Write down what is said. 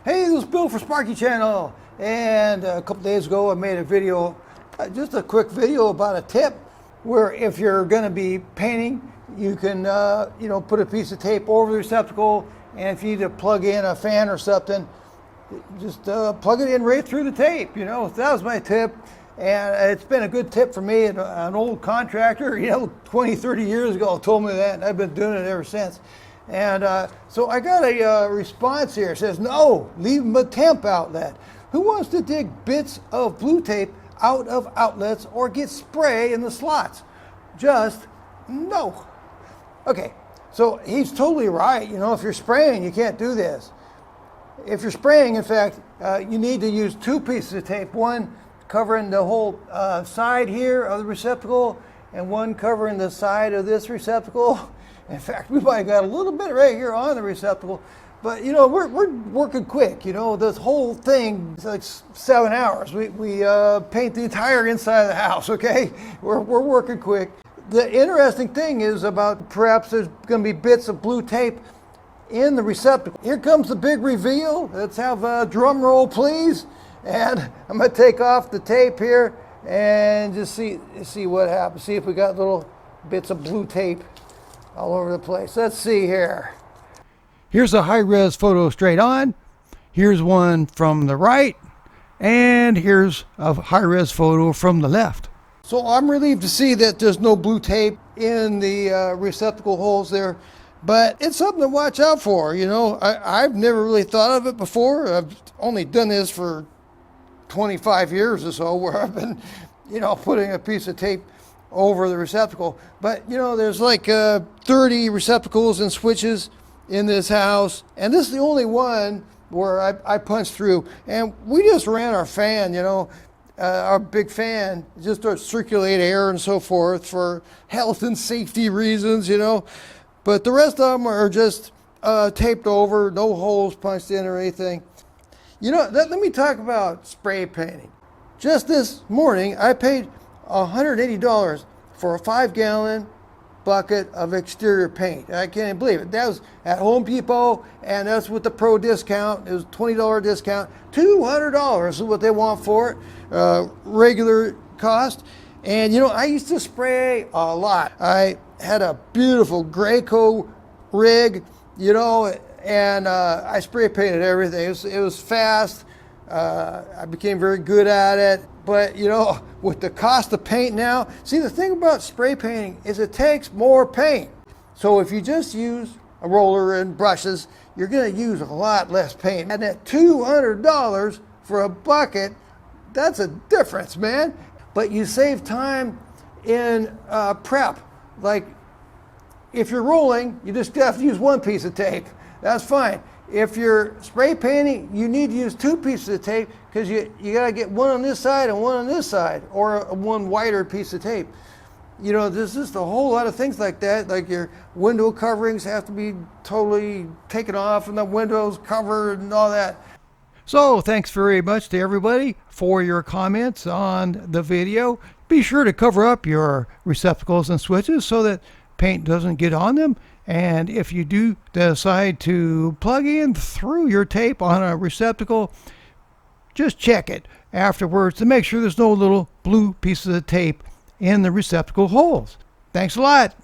Hey, this is Bill for Sparky channel, and a couple days ago I made a video, just a quick video about a tip where if you're going to be painting, you can put a piece of tape over the receptacle, and if you need to plug in a fan or something, just plug it in right through the tape. That was my tip, and it's been a good tip for me. An old contractor 20 30 years ago told me that, and I've been doing it ever since. And so I got a response here. It says, no, leave them a temp outlet. Who wants to dig bits of blue tape out of outlets or get spray in the slots? Just no. Okay, so he's totally right. If you're spraying, you can't do this. If you're spraying, in fact, you need to use two pieces of tape, one covering the whole side here of the receptacle and one covering the side of this receptacle. In fact, we might have got a little bit right here on the receptacle, but we're working quick. This whole thing is like 7 hours. We paint the entire inside of the house. Okay, we're working quick. The interesting thing is about perhaps there's going to be bits of blue tape in the receptacle. Here comes the big reveal. Let's have a drum roll, please. And I'm going to take off the tape here and just see what happens. See if we got little bits of blue tape all over the place. Let's see here. Here's a high-res photo straight on. Here's one from the right. And here's a high-res photo from the left. So I'm relieved to see that there's no blue tape in the receptacle holes there. But it's something to watch out for. I've never really thought of it before. I've only done this for 25 years or so, where I've been, putting a piece of tape over the receptacle. But there's like 30 receptacles and switches in this house, and this is the only one where I punched through. And we just ran our fan, our big fan, just to circulate air and so forth for health and safety reasons, But the rest of them are just taped over, no holes punched in or anything. Let me talk about spray painting. Just this morning, I paid $180 for a 5-gallon bucket of exterior paint. I can't even believe it. That was at Home Depot, and that's with the pro discount. It was $20 discount. $200 is what they want for it, regular cost. And I used to spray a lot. I had a beautiful Graco rig, and I spray painted everything. It was fast. I became very good at it. But, with the cost of paint now, see, the thing about spray painting is it takes more paint. So if you just use a roller and brushes, you're going to use a lot less paint. And at $200 for a bucket, that's a difference, man. But you save time in prep. Like, if you're rolling, you just have to use one piece of tape. That's fine. If you're spray painting, you need to use two pieces of tape because you got to get one on this side and one on this side, or one wider piece of tape. There's just a whole lot of things like that. Like your window coverings have to be totally taken off and the windows covered and all that. So thanks very much to everybody for your comments on the video. Be sure to cover up your receptacles and switches so that paint doesn't get on them. And if you do decide to plug in through your tape on a receptacle, just check it afterwards to make sure there's no little blue pieces of tape in the receptacle holes. Thanks a lot.